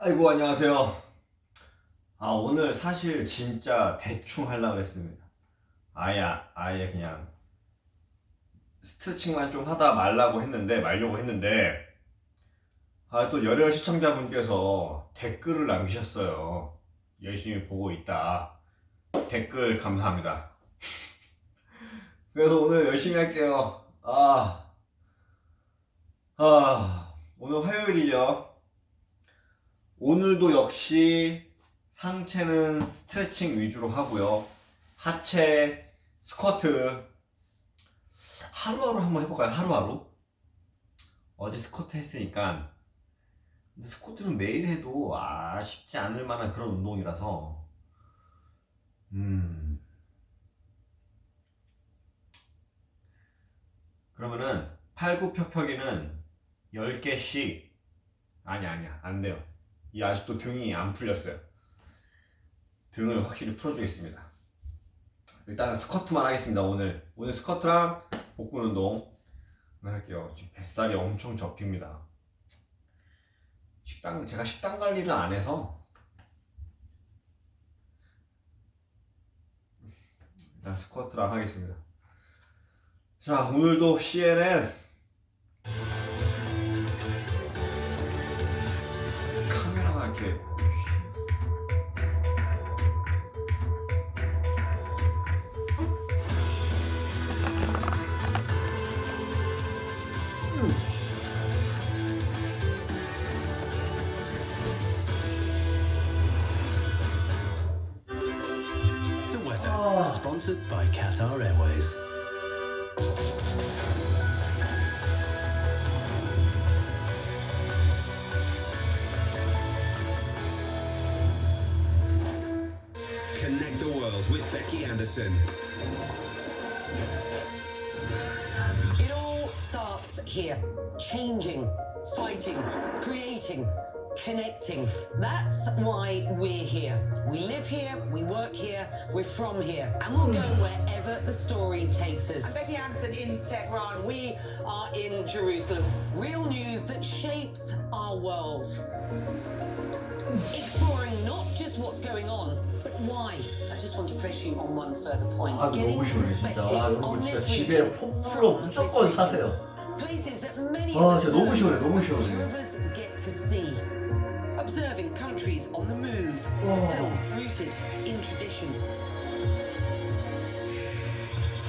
아이고 안녕하세요. 오늘 사실 진짜 대충 하려고 했습니다. 아예 그냥 스트레칭만 좀 하다 말려고 했는데 또 열혈 시청자분께서 댓글을 남기셨어요. 열심히 보고 있다. 댓글 감사합니다. 그래서 오늘 열심히 할게요. 오늘 화요일이죠. 오늘도 역시 상체는 스트레칭 위주로 하고요. 하체, 스쿼트 하루하루 한번 해볼까요? 하루하루? 어제 스쿼트 했으니까. 근데 스쿼트는 매일 해도 쉽지 않을 만한 그런 운동이라서 그러면은 팔굽혀펴기는 10개씩. 아니야 안 돼요. 이 아직도 등이 안 풀렸어요. 등을 확실히 풀어주겠습니다. 일단 스쿼트만 하겠습니다. 오늘 스쿼트랑 복근 운동 할게요. 지금 뱃살이 엄청 접힙니다. 제가 식단 관리를 안 해서 일단 스쿼트랑 하겠습니다. 자, 오늘도 CNN 카메라가 이렇게 The weather, sponsored by Qatar Airways. Connect the world with Becky Anderson. It all starts here. Changing, fighting, creating, connecting. That's why we're here. We live here, we work here, we're from here, and we'll go wherever the story takes us. I'm Becky Anderson in Tehran. We are in Jerusalem. Real news that shapes our world. Exploring not just what's going on, but why. I just want to press you on one further point. 너무 시원해 진짜. 여러분 진짜 집에 폼플러 무조건 사세요. Places that many 진짜 너무 시원해. viewers get to see. Observing countries on the move, still rooted in tradition.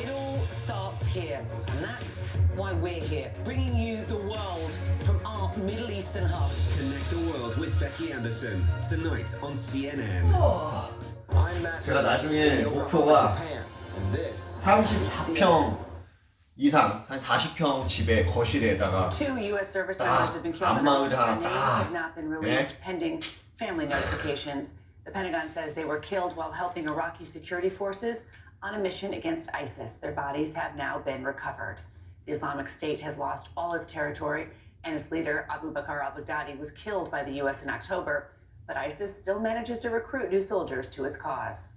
It all starts here, and that's why we're here, bringing you the world from our Middle Eastern hub. Connect the world with Becky Anderson tonight on CNN. 제가 나중에 목표가 34평 이상, 한 40평 집에 거실에다가 Two U.S. service members have been killed in 안마 Iraq. 의자 Their names 하나 have not been released pending family notifications. The Pentagon says they were killed while helping Iraqi security forces on a mission against ISIS. Their bodies have now been recovered. The Islamic State has lost all its territory, and its leader, Abu Bakr al-Baghdadi, was killed by the U.S. in October. But ISIS still manages to recruit new soldiers to its cause.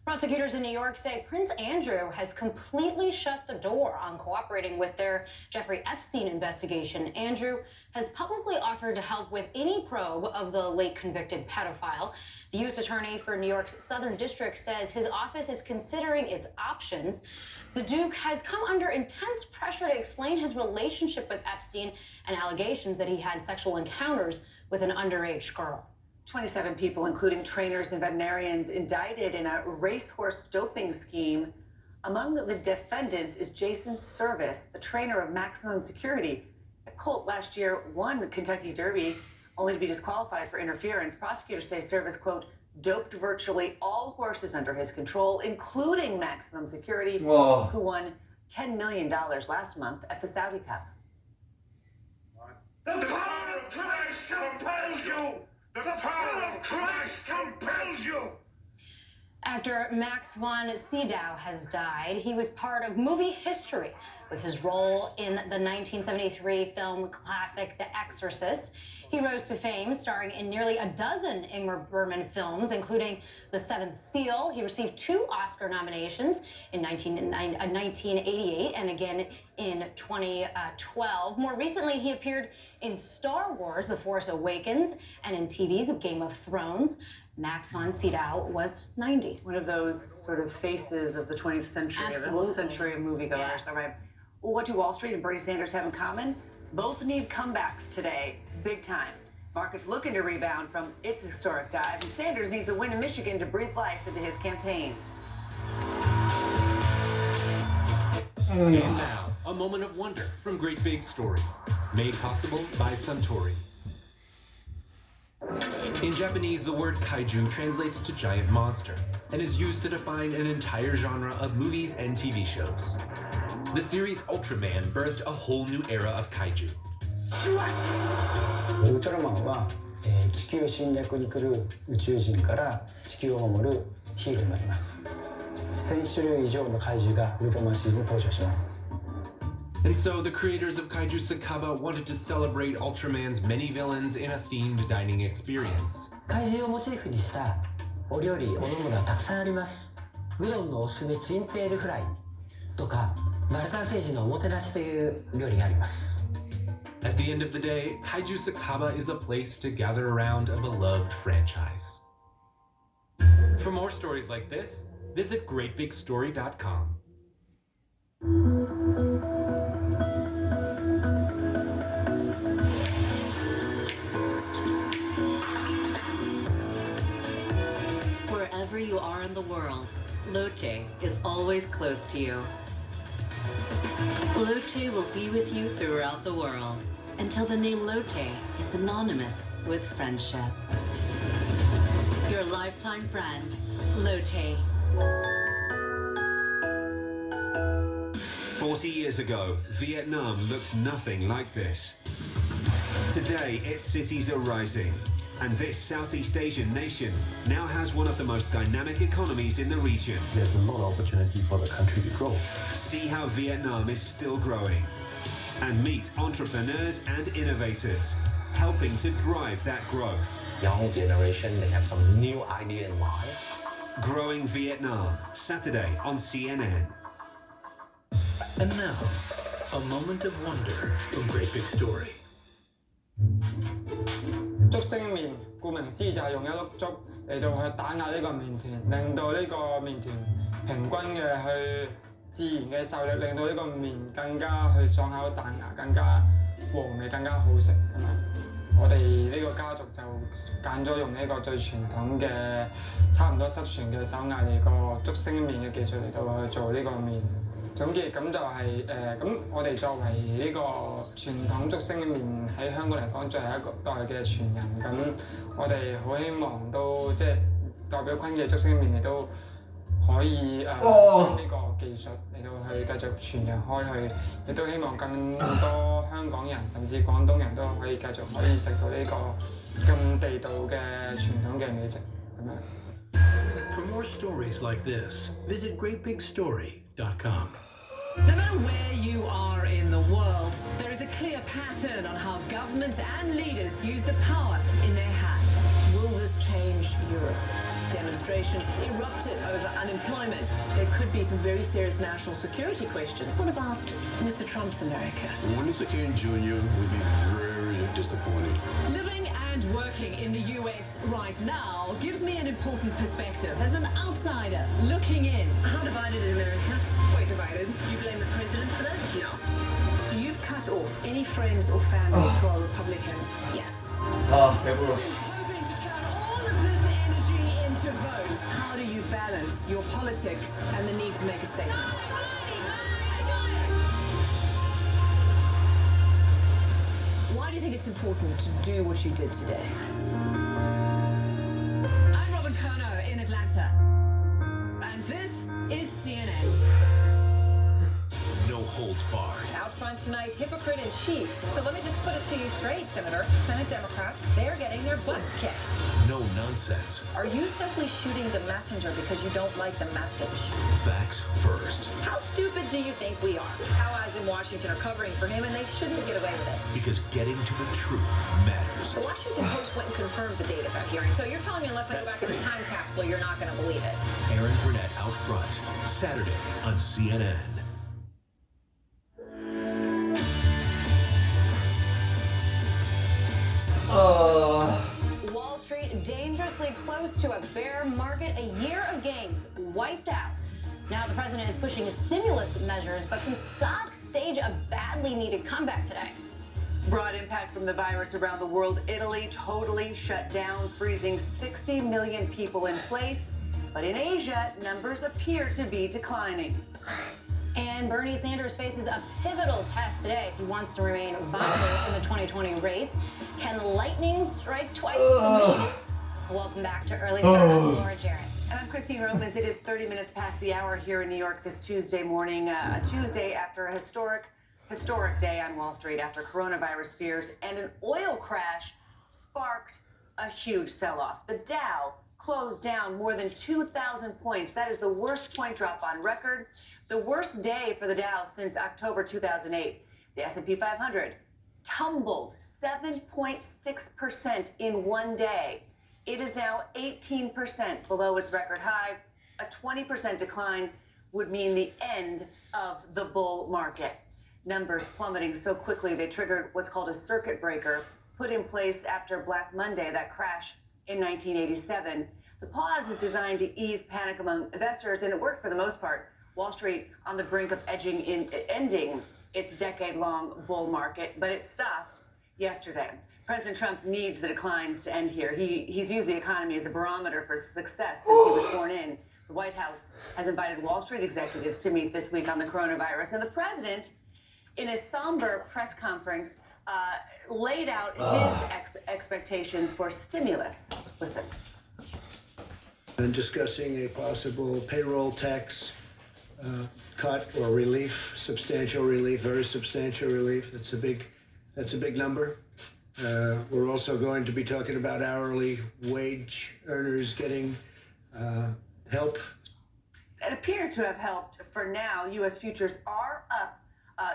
Prosecutors in New York say Prince Andrew has completely shut the door on cooperating with their Jeffrey Epstein investigation. Andrew has publicly offered to help with any probe of the late convicted pedophile. The U.S. Attorney for New York's Southern District says his office is considering its options. The Duke has come under intense pressure to explain his relationship with Epstein and allegations that he had sexual encounters with an underage girl. 27 people, including trainers and veterinarians, indicted in a racehorse doping scheme. Among the defendants is Jason Service, the trainer of Maximum Security. A colt last year won Kentucky's Derby, only to be disqualified for interference. Prosecutors say Service, quote, doped virtually all horses under his control, including Maximum Security, who won $10 million last month at the Saudi Cup. The power of Christ compels you! The power of Christ compels you! Actor Max von Sydow has died. He was part of movie history with his role in the 1973 film classic The Exorcist. He rose to fame starring in nearly a dozen Ingmar Bergman films, including The Seventh Seal. He received 2 Oscar nominations in 1988 and again in 2012. More recently, he appeared in Star Wars: The Force Awakens and in TV's Game of Thrones. Max von Sydow was 90. One of those sort of faces of the 20th century, of the whole century of moviegoers. Yeah. All right. Well, what do Wall Street and Bernie Sanders have in common? Both need comebacks today, big time. Markets looking to rebound from its historic dive, and Sanders needs a win in Michigan to breathe life into his campaign. And now, a moment of wonder from Great Big Story, made possible by Suntory. In Japanese, the word kaiju translates to giant monster and is used to define an entire genre of movies and TV shows. The series Ultraman birthed a whole new era of kaiju. ウルトラマンは、地球侵略に来る宇宙人から地球を守るヒーローになります。1000種類以上の怪獣がウルトラマンシリーズに登場します。And so the creators of Kaiju Sakaba wanted to celebrate Ultraman's many villains in a themed dining experience. 怪獣をモチーフにしたお料理、お飲み物はたくさんあります。うどんのおすすめツインテールフライとか、バルカン星人のおもてなしという料理があります。At the end of the day, Kaiju Sakaba is a place to gather around a beloved franchise. For more stories like this, visit greatbigstory.com. Wherever you are in the world, Lotte is always close to you. Lotte will be with you throughout the world until the name Lotte is synonymous with friendship. Your lifetime friend, Lotte. 40 years ago, Vietnam looked nothing like this. Today, its cities are rising, and this Southeast Asian nation now has one of the most dynamic economies in the region. There's a lot of opportunity for the country to grow. See how Vietnam is still growing, and meet entrepreneurs and innovators, helping to drive that growth. Young generation, they have some new idea in mind. Growing Vietnam, Saturday on CNN. And now, a moment of wonder from Great Big Story. 竹升麵，顧名思義就係用一碌竹嚟到去打壓呢個麵團，令到呢個麵團平均嘅去自然嘅受力，令到呢個麵更加去爽口彈牙，更加和味，更加好食咁樣。我哋呢個家族就揀咗用呢個最傳統嘅，差唔多失傳嘅手藝嚟個竹升麵嘅技術嚟到去做呢個麵。總結咁就係咁我哋作為呢個傳統竹升麵喺香港嚟講，最後一個代嘅傳人，咁我哋好希望都即係代表坤嘅竹升麵亦都可以將呢個技術嚟到去繼續傳揚開去，亦都希望更多香港人甚至廣東人都可以繼續可以食到呢個咁地道嘅傳統嘅美食咁樣。For more stories like this, visit greatbigstory.com. No matter where you are in the world, there is a clear pattern on how governments and leaders use the power in their hands. Will this change Europe? Demonstrations erupted over unemployment. There could be some very serious national security questions. What about Mr. Trump's America? Mr. King Jr. would be very disappointed. Living and working in the US right now gives me an important perspective as an outsider looking in. How divided is America? Quite divided. Do you blame the president for that? No. You've cut off any friends or family who are Republican. Yes. 배불러. Hoping to turn all of this energy into votes. How do you balance your politics and the need to make a statement? Why do you think it's important to do what you did today? I'm Robin Kerner in Atlanta, and this is CNN. No holds barred. Out front tonight, hypocrite in chief. So let me just put it to you straight, Senator. Senate Democrats, they're getting their butts kicked. No nonsense. Are you simply shooting the messenger because you don't like the message? Facts first. How stupid do you think we are? Allies in Washington are covering for him, and they shouldn't get away with it. Because getting to the truth matters. The Washington Post went and confirmed the date of that hearing, so you're telling me unless I go back in the time capsule, you're not going to believe it. Aaron Burnett out front, Saturday on CNN. Wall Street dangerously close to a bear market, a year of gains wiped out. Now the president is pushing stimulus measures, but can stocks stage a badly needed comeback today? Broad impact from the virus around the world. Italy totally shut down, freezing 60 million people in place. But in Asia, numbers appear to be declining. And Bernie Sanders faces a pivotal test today if he wants to remain viable in the 2020 race. Can lightning strike twice? Welcome back to Early Start. I'm Laura Jarrett. And I'm Christine Romans. It is 30 minutes past the hour here in New York this Tuesday morning, a Tuesday after a historic day on Wall Street after coronavirus fears and an oil crash sparked a huge sell-off. The Dow closed down more than 2,000 points. That is the worst point drop on record, the worst day for the Dow since October 2008. The S&P 500 tumbled 7.6% in one day. It is now 18% below its record high. A 20% decline would mean the end of the bull market. Numbers plummeting so quickly they triggered what's called a circuit breaker, put in place after Black Monday, that crash in 1987. The pause is designed to ease panic among investors, and it worked for the most part. Wall Street on the brink of ending its decade-long bull market, but it stopped yesterday. President Trump needs the declines to end here. He's used the economy as a barometer for success since he was sworn in. The White House has invited Wall Street executives to meet this week on the coronavirus, and the president, in a somber press conference, laid out his expectations for stimulus. Listen. And discussing a possible payroll tax cut or relief, substantial relief, very substantial relief. That's a big number. We're also going to be talking about hourly wage earners getting help. It appears to have helped for now. U.S. futures are up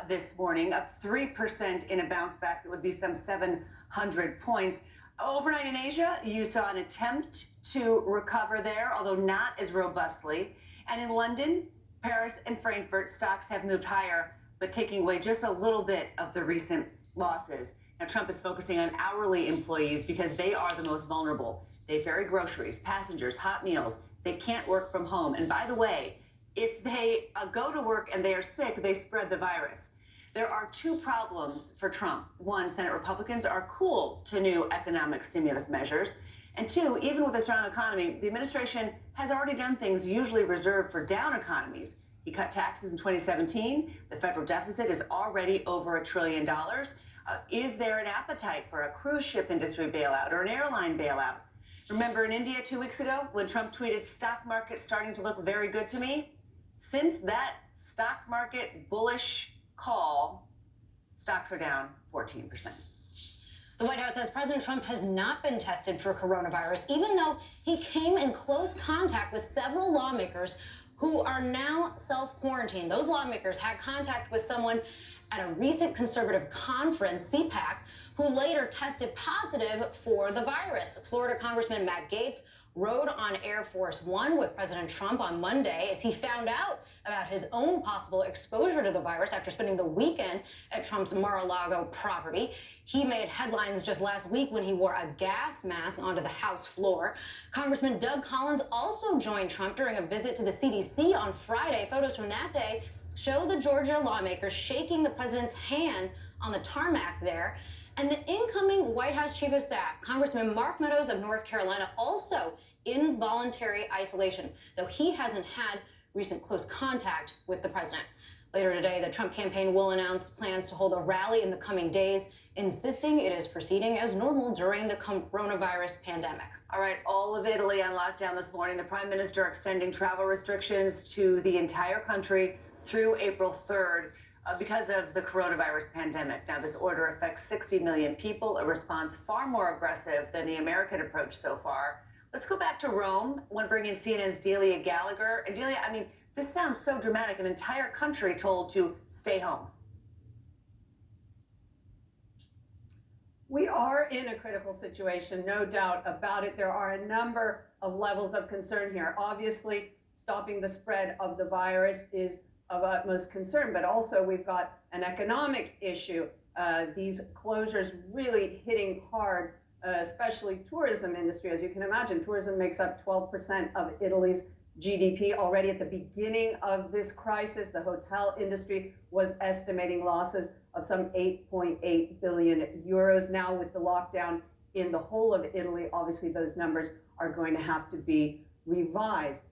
this morning, up 3% in a bounce back that would be some 700 points. Overnight in Asia, you saw an attempt to recover there, although not as robustly. And in London, Paris, and Frankfurt, stocks have moved higher, but taking away just a little bit of the recent losses. Now, Trump is focusing on hourly employees because they are the most vulnerable. They ferry groceries, passengers, hot meals. They can't work from home. And by the way, if they go to work and they are sick, they spread the virus. There are two problems for Trump. One, Senate Republicans are cool to new economic stimulus measures. And two, even with a strong economy, the administration has already done things usually reserved for down economies. He cut taxes in 2017. The federal deficit is already over $1 trillion. Is there an appetite for a cruise ship industry bailout or an airline bailout? Remember in India 2 weeks ago when Trump tweeted, "Stock market starting to look very good to me"? Since that stock market bullish call, stocks are down 14%. The White House says President Trump has not been tested for coronavirus, even though he came in close contact with several lawmakers who are now self-quarantined. Those lawmakers had contact with someone at a recent conservative conference, CPAC, who later tested positive for the virus. Florida Congressman Matt Gaetz rode on Air Force One with President Trump on Monday as he found out about his own possible exposure to the virus after spending the weekend at Trump's Mar-a-Lago property. He made headlines just last week when he wore a gas mask onto the House floor. Congressman Doug Collins also joined Trump during a visit to the CDC on Friday. Photos from that day show the Georgia lawmakers shaking the president's hand on the tarmac there. And the incoming White House Chief of Staff, Congressman Mark Meadows of North Carolina, also in voluntary isolation, though he hasn't had recent close contact with the president. Later today, the Trump campaign will announce plans to hold a rally in the coming days, insisting it is proceeding as normal during the coronavirus pandemic. All right, all of Italy on lockdown this morning. The prime minister extending travel restrictions to the entire country through April 3rd. because of the coronavirus pandemic. Now, this order affects 60 million people, a response far more aggressive than the American approach so far. Let's go back to Rome. I want to bring in CNN's Delia Gallagher. And Delia, I mean, this sounds so dramatic. An entire country told to stay home. We are in a critical situation, no doubt about it. There are a number of levels of concern here. Obviously, stopping the spread of the virus is of utmost concern, but also we've got an economic issue. These closures really hitting hard, especially tourism industry. As you can imagine, tourism makes up 12% of Italy's GDP. Already at the beginning of this crisis, the hotel industry was estimating losses of some 8.8 billion euros. Now with the lockdown in the whole of Italy, obviously those numbers are going to have to be revised.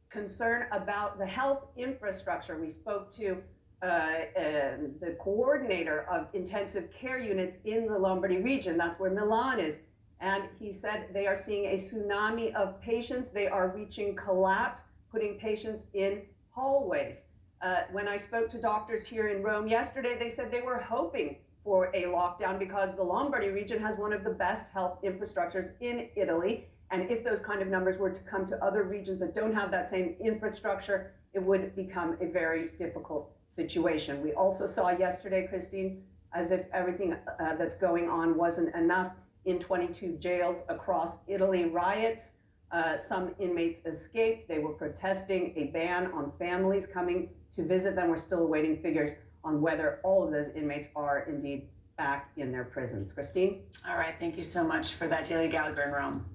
Concern about the health infrastructure. We spoke to the coordinator of intensive care units in the Lombardy region. That's where Milan is. And he said they are seeing a tsunami of patients. They are reaching collapse, putting patients in hallways. When I spoke to doctors here in Rome yesterday, they said they were hoping for a lockdown because the Lombardy region has one of the best health infrastructures in Italy. And if those kind of numbers were to come to other regions that don't have that same infrastructure, it would become a very difficult situation. We also saw yesterday, Christine, as if everything that's going on wasn't enough, in 22 jails across Italy, riots. Some inmates escaped. They were protesting a ban on families coming to visit them. We're still awaiting figures on whether all of those inmates are indeed back in their prisons. Christine? All right, thank you so much for that, Delia Gallagher in Rome.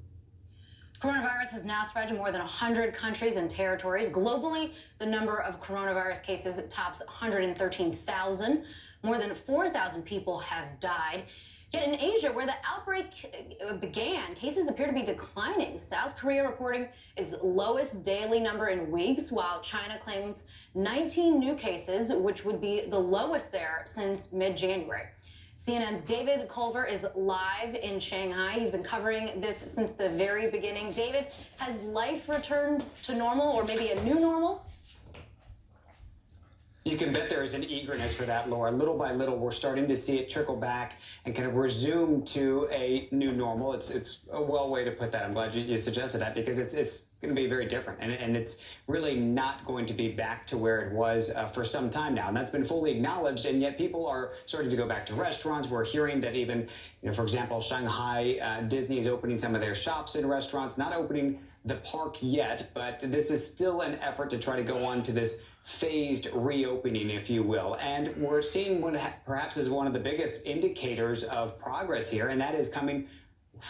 Coronavirus has now spread to more than 100 countries and territories. Globally, the number of coronavirus cases tops 113,000. More than 4,000 people have died. Yet in Asia, where the outbreak began, cases appear to be declining. South Korea reporting its lowest daily number in weeks, while China claims 19 new cases, which would be the lowest there since mid-January. CNN's David Culver is live in Shanghai. He's been covering this since the very beginning. David, has life returned to normal, or maybe a new normal? You can bet there is an eagerness for that, Laura. Little by little, we're starting to see it trickle back and kind of resume to a new normal. It's a well way to put that. I'm glad you suggested that, because it's going to be very different. And it's really not going to be back to where it was for some time now. And that's been fully acknowledged. And yet people are starting to go back to restaurants. We're hearing that even, for example, Shanghai, Disney is opening some of their shops and restaurants, not opening the park yet. But this is still an effort to try to go on to this phased reopening, if you will. And we're seeing what perhaps is one of the biggest indicators of progress here, and that is coming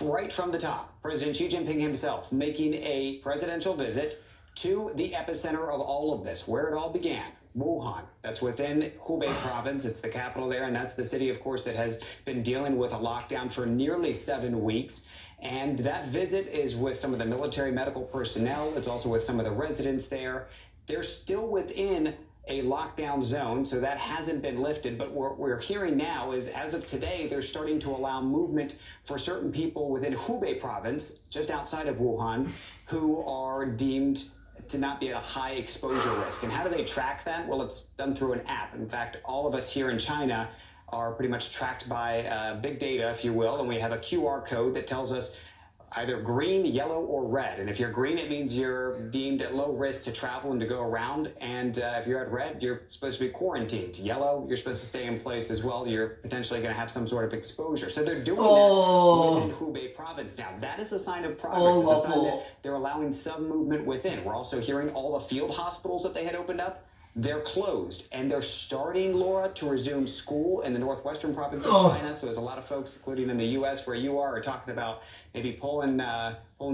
right from the top. President Xi Jinping himself making a presidential visit to the epicenter of all of this, where it all began, Wuhan. That's within Hubei province. It's the capital there, and that's the city, of course, that has been dealing with a lockdown for nearly 7 weeks. And that visit is with some of the military medical personnel. It's also with some of the residents there. They're still within a lockdown zone, so that hasn't been lifted. But what we're hearing now is, as of today, they're starting to allow movement for certain people within Hubei province, just outside of Wuhan, who are deemed to not be at a high exposure risk. And how do they track that? Well, it's done through an app. In fact, all of us here in China are pretty much tracked by big data, if you will, and we have a QR code that tells us either green, yellow, or red. And if you're green, it means you're deemed at low risk to travel and to go around. And if you're at red, you're supposed to be quarantined. Yellow, you're supposed to stay in place as well. You're potentially going to have some sort of exposure. So they're doing that within Hubei province now. That is a sign of progress. It's a sign that they're allowing some movement within. We're also hearing all the field hospitals that they had opened up, they're closed, and they're starting, Laura, to resume school in the northwestern province of China. So there's a lot of folks, including in the U.S. where you are talking about maybe pulling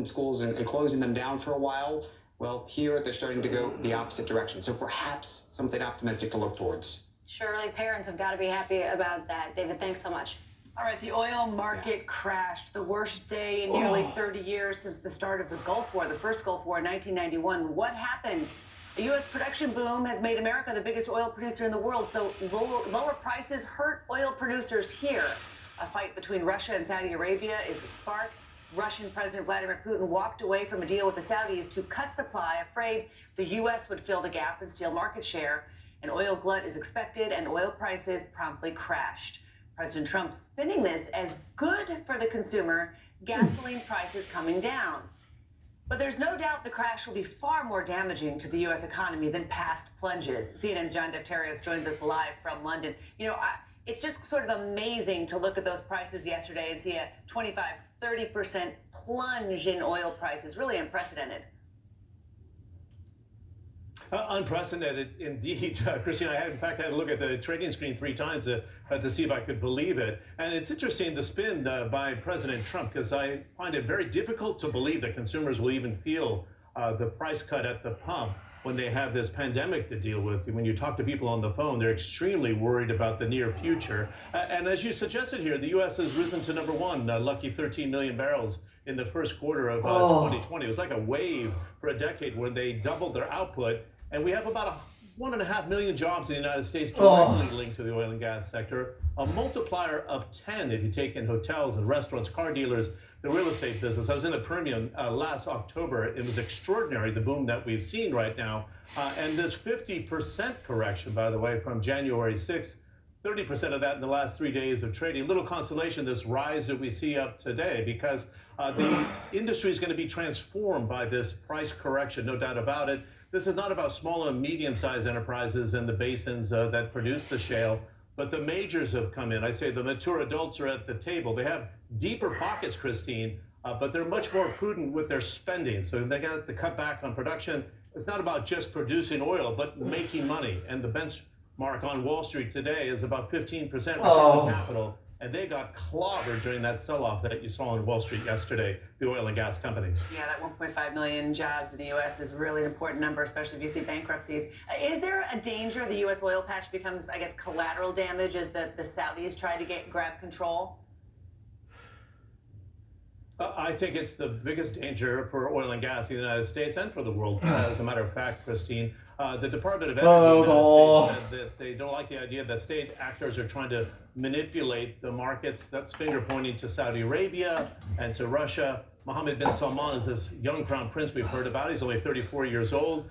schools and closing them down for a while. Well, here they're starting to go the opposite direction. So perhaps something optimistic to look towards. Surely parents have got to be happy about that. David, thanks so much. All right, the oil market crashed. The worst day in nearly 30 years since the start of the Gulf War, the first Gulf War in 1991. What happened? A U.S. production boom has made America the biggest oil producer in the world, so lower prices hurt oil producers here. A fight between Russia and Saudi Arabia is the spark. Russian President Vladimir Putin walked away from a deal with the Saudis to cut supply, afraid the U.S. would fill the gap and steal market share. An oil glut is expected, and oil prices promptly crashed. President Trump spinning this as good for the consumer, gasoline prices coming down. But there's no doubt the crash will be far more damaging to the U.S. economy than past plunges. CNN's John Defterios joins us live from London. You know, it's just sort of amazing to look at those prices yesterday and see a 25-30% plunge in oil prices. Really unprecedented. Unprecedented indeed, Christine. In fact, I had to look at the trading screen 3 times to see if I could believe it. And it's interesting, the spin by President Trump, because I find it very difficult to believe that consumers will even feel the price cut at the pump when they have this pandemic to deal with. When you talk to people on the phone, they're extremely worried about the near future. And as you suggested here, the U.S. has risen to number 1, lucky 13 million barrels in the first quarter of 2020. It was like a wave for a decade where they doubled their output. And we have about 1.5 million jobs in the United States directly linked to the oil and gas sector. A multiplier of 10 if you take in hotels and restaurants, car dealers, the real estate business. I was in the Permian last October. It was extraordinary, the boom that we've seen right now. And this 50% correction, by the way, from January 6th, 30% of that in the last 3 days of trading. Little consolation, this rise that we see up today, because the industry is going to be transformed by this price correction, no doubt about it. This is not about small and medium-sized enterprises in the basins that produce the shale, but the majors have come in. I say the mature adults are at the table. They have deeper pockets, Christine, but they're much more prudent with their spending. So they got to cut back on production. It's not about just producing oil, but making money. And the benchmark on Wall Street today is about 15% return on capital. And they got clobbered during that sell-off that you saw on Wall Street yesterday, the oil and gas companies. Yeah, that 1.5 million jobs in the U.S. is really an important number, especially if you see bankruptcies. Is there a danger the U.S. oil patch becomes, I guess, collateral damage as the Saudis try to grab control? I think it's the biggest danger for oil and gas in the United States and for the world. As a matter of fact, Christine, the Department of Energy in the United States said that they don't like the idea that state actors are trying to manipulate the markets. That's finger pointing to Saudi Arabia and to Russia. Mohammed bin Salman is this young crown prince we've heard about. He's only 34 years old.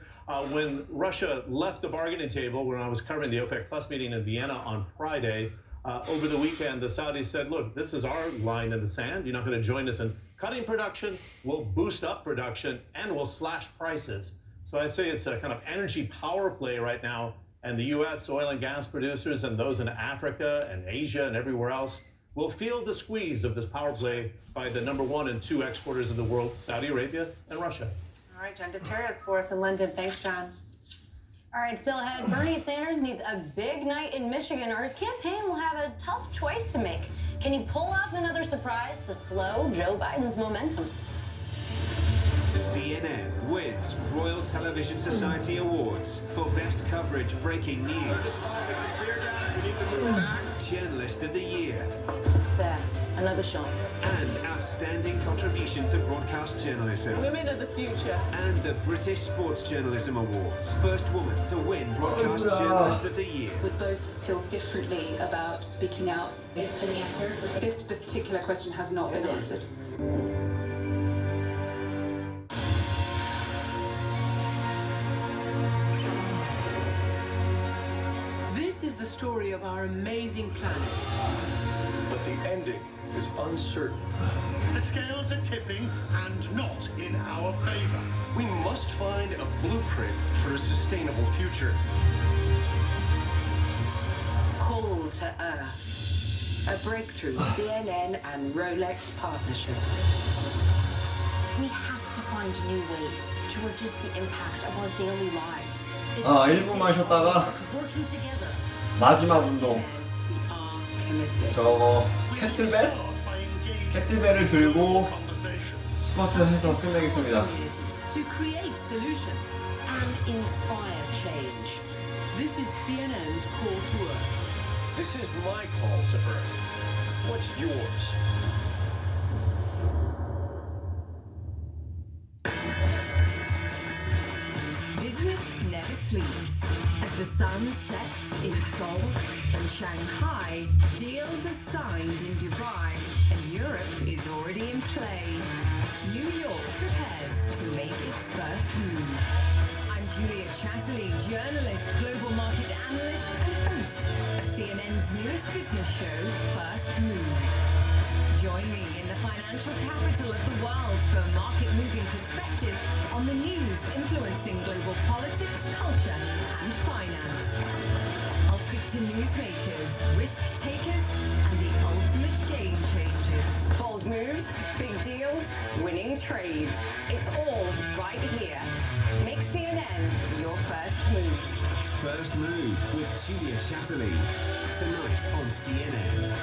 When Russia left the bargaining table, when I was covering the OPEC Plus meeting in Vienna on Friday, over the weekend, the Saudis said, look, this is our line in the sand. You're not going to join us in cutting production. We'll boost up production and we'll slash prices. So I'd say it's a kind of energy power play right now. And the U.S. oil and gas producers and those in Africa and Asia and everywhere else will feel the squeeze of this power play by the number 1 and 2 exporters in the world, Saudi Arabia and Russia. All right, John Defterios for us in London. Thanks, John. All right, still ahead, Bernie Sanders needs a big night in Michigan, or his campaign will have a tough choice to make. Can he pull off another surprise to slow Joe Biden's momentum? CNN wins Royal Television Society Awards for Best Coverage Breaking News. Journalist of the Year. There, another shot. And Outstanding Contribution to Broadcast Journalism. Women of the future. And the British Sports Journalism Awards. First woman to win Broadcast Journalist of the Year. We both feel differently about speaking out. It's been answered. This particular question has not been answered. This is the story of our amazing planet. But the ending is uncertain. The scales are tipping, and not in our favor. We must find a blueprint for a sustainable future. Call to Earth. A breakthrough CNN and Rolex partnership. We have to find new ways to reduce the impact of our daily lives. 1분만 쉬었다가 마지막 운동 저거 캐틀벨을 들고 스쿼트 해서 끝내겠습니다. To create solutions and inspire change. This is CNN's call to Earth. This is my call to Earth. What's yours? Business never sleeps. As the sun sets in Seoul and Shanghai, deals are signed in Dubai, and Europe is already in play. New York prepares to make its first move. I'm Julia Chatterley, journalist, global market analyst, and host of CNN's newest business show, First Move. Join me in the financial capital of the world for market-moving perspective on the news influencing global politics, culture, and finance. I'll speak to newsmakers, risk takers, and the ultimate game changers. Bold moves, big deals, winning trades. It's all right here. Make CNN your first move. First Move with Julia Chatterley. Tonight on CNN.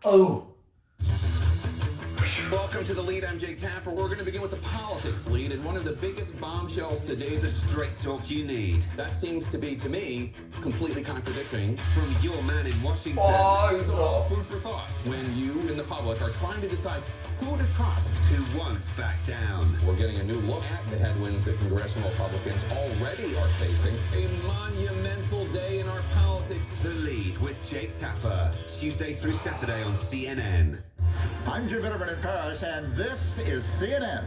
Oh. Welcome to The Lead. I'm Jake Tapper. We're going to begin with the politics lead, and one of the biggest bombshells today. The straight talk you need. That seems to be, to me, completely contradicting. From your man in Washington. It's all food for thought when you and the public are trying to decide who to trust. Who won't back down. We're getting a new look at the headwinds that congressional Republicans already are facing. A monumental day in our politics. The Lead with Jake Tapper. Tuesday through Saturday on CNN. I'm Jim Bitterman in Paris, and this is CNN.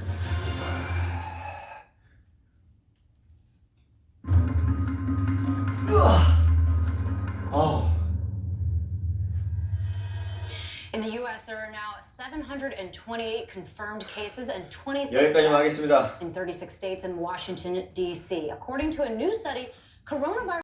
Oh. In the U.S., there are now 728 confirmed cases and 26 여기까지만 deaths 하겠습니다. in 36 states and Washington, D.C. According to a new study, coronavirus